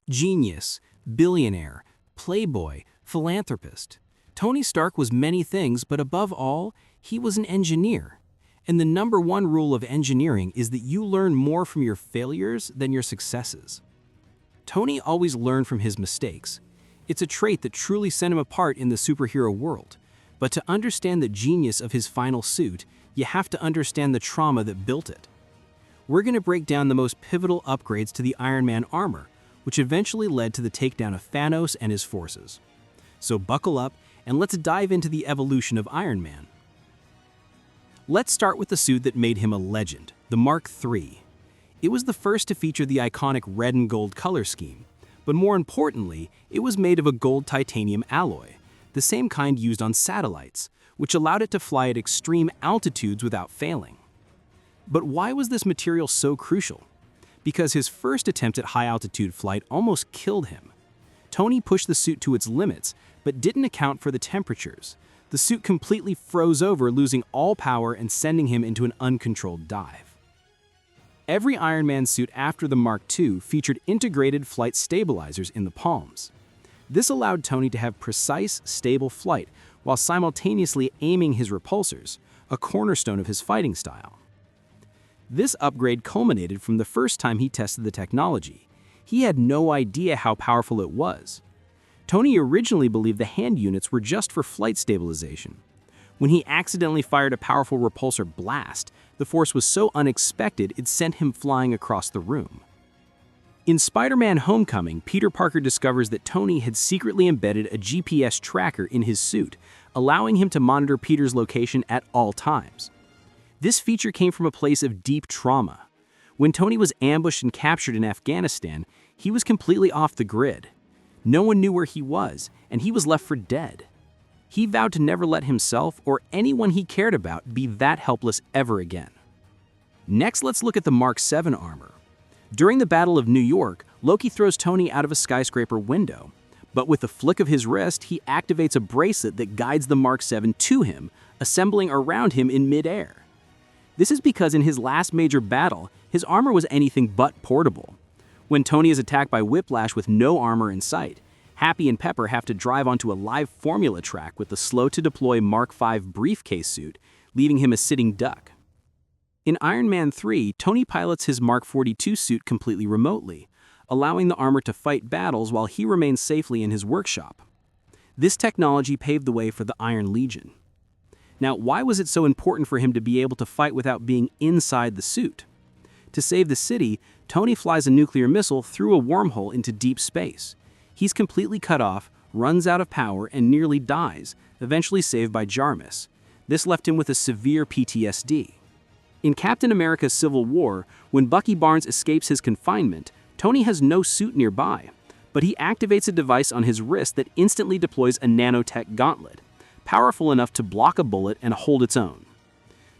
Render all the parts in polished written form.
Genius, billionaire, playboy, philanthropist. Tony Stark was many things, but above all, he was an engineer. And the number one rule of engineering is that you learn more from your failures than your successes. Tony always learned from his mistakes. It's a trait that truly set him apart in the superhero world. But to understand the genius of his final suit, you have to understand the trauma that built it. We're going to break down the most pivotal upgrades to the Iron Man armor, which eventually led to the takedown of Thanos and his forces. So buckle up and let's dive into the evolution of Iron Man. Let's start with the suit that made him a legend, the Mark III. It was the first to feature the iconic red and gold color scheme, but more importantly, it was made of a gold titanium alloy, the same kind used on satellites, which allowed it to fly at extreme altitudes without failing. But why was this material so crucial? Because his first attempt at high-altitude flight almost killed him. Tony pushed the suit to its limits, but didn't account for the temperatures. The suit completely froze over, losing all power and sending him into an uncontrolled dive. Every Iron Man suit after the Mark II featured integrated flight stabilizers in the palms. This allowed Tony to have precise, stable flight while simultaneously aiming his repulsors, a cornerstone of his fighting style. This upgrade culminated from the first time he tested the technology. He had no idea how powerful it was. Tony originally believed the hand units were just for flight stabilization. When he accidentally fired a powerful repulsor blast, the force was so unexpected it sent him flying across the room. In Spider-Man: Homecoming, Peter Parker discovers that Tony had secretly embedded a GPS tracker in his suit, allowing him to monitor Peter's location at all times. This feature came from a place of deep trauma. When Tony was ambushed and captured in Afghanistan, he was completely off the grid. No one knew where he was, and he was left for dead. He vowed to never let himself or anyone he cared about be that helpless ever again. Next, let's look at the Mark VII armor. During the Battle of New York, Loki throws Tony out of a skyscraper window. But with a flick of his wrist, he activates a bracelet that guides the Mark VII to him, assembling around him in midair. This is because in his last major battle, his armor was anything but portable. When Tony is attacked by Whiplash with no armor in sight, Happy and Pepper have to drive onto a live formula track with the slow-to-deploy Mark V briefcase suit, leaving him a sitting duck. In Iron Man 3, Tony pilots his Mark 42 suit completely remotely, allowing the armor to fight battles while he remains safely in his workshop. This technology paved the way for the Iron Legion. Now, why was it so important for him to be able to fight without being inside the suit? To save the city, Tony flies a nuclear missile through a wormhole into deep space. He's completely cut off, runs out of power, and nearly dies, eventually saved by Jarmus. This left him with a severe PTSD. In Captain America: Civil War, when Bucky Barnes escapes his confinement, Tony has no suit nearby, but he activates a device on his wrist that instantly deploys a Nanotech gauntlet, powerful enough to block a bullet and hold its own.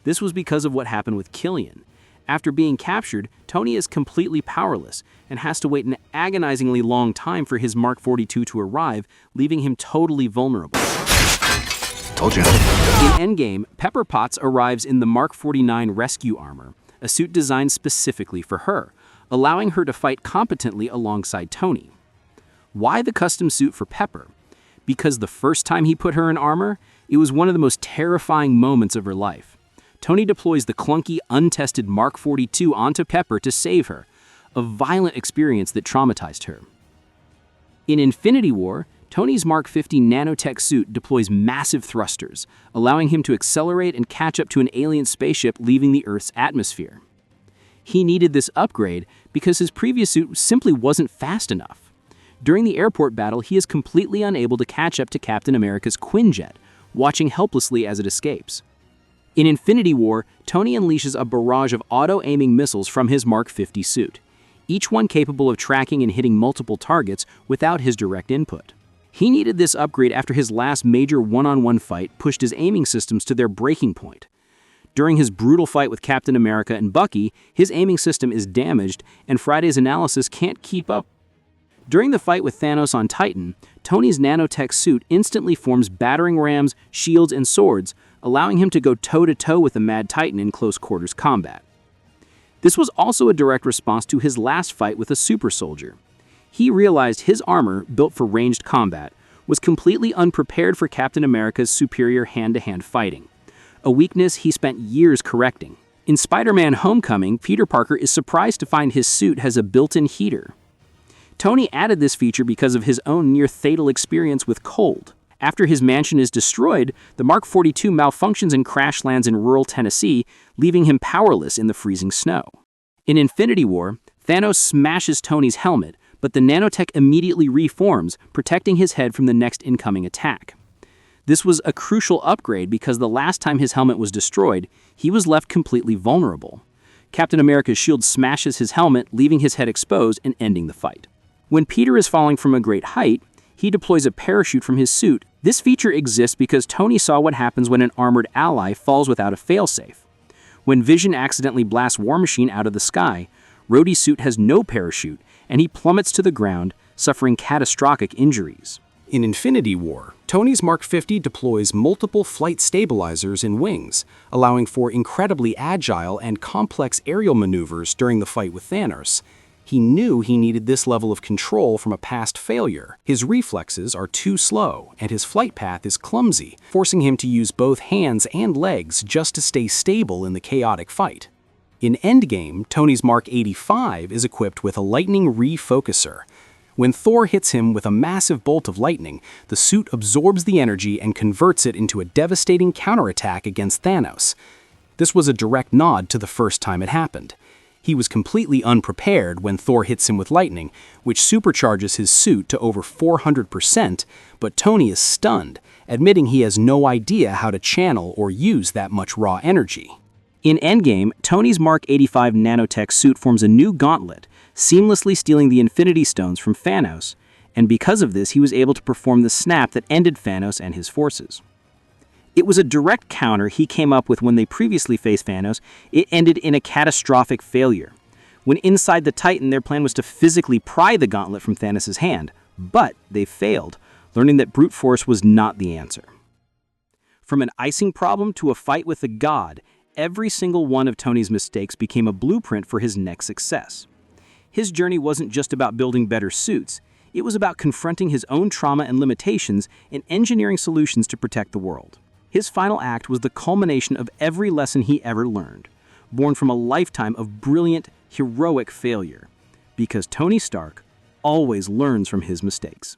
This was because of what happened with Killian. After being captured, Tony is completely powerless and has to wait an agonizingly long time for his Mark 42 to arrive, leaving him totally vulnerable. Told you. In Endgame, Pepper Potts arrives in the Mark 49 rescue armor, a suit designed specifically for her, allowing her to fight competently alongside Tony. Why the custom suit for Pepper? Because the first time he put her in armor, it was one of the most terrifying moments of her life. Tony deploys the clunky, untested Mark 42 onto Pepper to save her, a violent experience that traumatized her. In Infinity War, Tony's Mark 50 nanotech suit deploys massive thrusters, allowing him to accelerate and catch up to an alien spaceship leaving the Earth's atmosphere. He needed this upgrade because his previous suit simply wasn't fast enough. During the airport battle, he is completely unable to catch up to Captain America's Quinjet, watching helplessly as it escapes. In Infinity War, Tony unleashes a barrage of auto-aiming missiles from his Mark 50 suit, each one capable of tracking and hitting multiple targets without his direct input. He needed this upgrade after his last major one-on-one fight pushed his aiming systems to their breaking point. During his brutal fight with Captain America and Bucky, his aiming system is damaged, and Friday's analysis can't keep up. During the fight with Thanos on Titan, Tony's nanotech suit instantly forms battering rams, shields, and swords, allowing him to go toe-to-toe with the Mad Titan in close-quarters combat. This was also a direct response to his last fight with a super soldier. He realized his armor, built for ranged combat, was completely unprepared for Captain America's superior hand-to-hand fighting, a weakness he spent years correcting. In Spider-Man: Homecoming, Peter Parker is surprised to find his suit has a built-in heater. Tony added this feature because of his own near-fatal experience with cold. After his mansion is destroyed, the Mark 42 malfunctions and crash lands in rural Tennessee, leaving him powerless in the freezing snow. In Infinity War, Thanos smashes Tony's helmet, but the nanotech immediately reforms, protecting his head from the next incoming attack. This was a crucial upgrade because the last time his helmet was destroyed, he was left completely vulnerable. Captain America's shield smashes his helmet, leaving his head exposed and ending the fight. When Peter is falling from a great height, he deploys a parachute from his suit. This feature exists because Tony saw what happens when an armored ally falls without a failsafe. When Vision accidentally blasts War Machine out of the sky, Rhodey's suit has no parachute, and he plummets to the ground, suffering catastrophic injuries. In Infinity War, Tony's Mark 50 deploys multiple flight stabilizers in wings, allowing for incredibly agile and complex aerial maneuvers during the fight with Thanos. He knew he needed this level of control from a past failure. His reflexes are too slow, and his flight path is clumsy, forcing him to use both hands and legs just to stay stable in the chaotic fight. In Endgame, Tony's Mark 85 is equipped with a lightning refocuser. When Thor hits him with a massive bolt of lightning, the suit absorbs the energy and converts it into a devastating counterattack against Thanos. This was a direct nod to the first time it happened. He was completely unprepared when Thor hits him with lightning, which supercharges his suit to over 400%, but Tony is stunned, admitting he has no idea how to channel or use that much raw energy. In Endgame, Tony's Mark 85 nanotech suit forms a new gauntlet, seamlessly stealing the Infinity Stones from Thanos, and because of this he was able to perform the snap that ended Thanos and his forces. It was a direct counter he came up with when they previously faced Thanos. It ended in a catastrophic failure. When inside the Titan, their plan was to physically pry the gauntlet from Thanos' hand, but they failed, learning that brute force was not the answer. From an icing problem to a fight with a god, every single one of Tony's mistakes became a blueprint for his next success. His journey wasn't just about building better suits, it was about confronting his own trauma and limitations and engineering solutions to protect the world. His final act was the culmination of every lesson he ever learned, born from a lifetime of brilliant, heroic failure. Because Tony Stark always learns from his mistakes.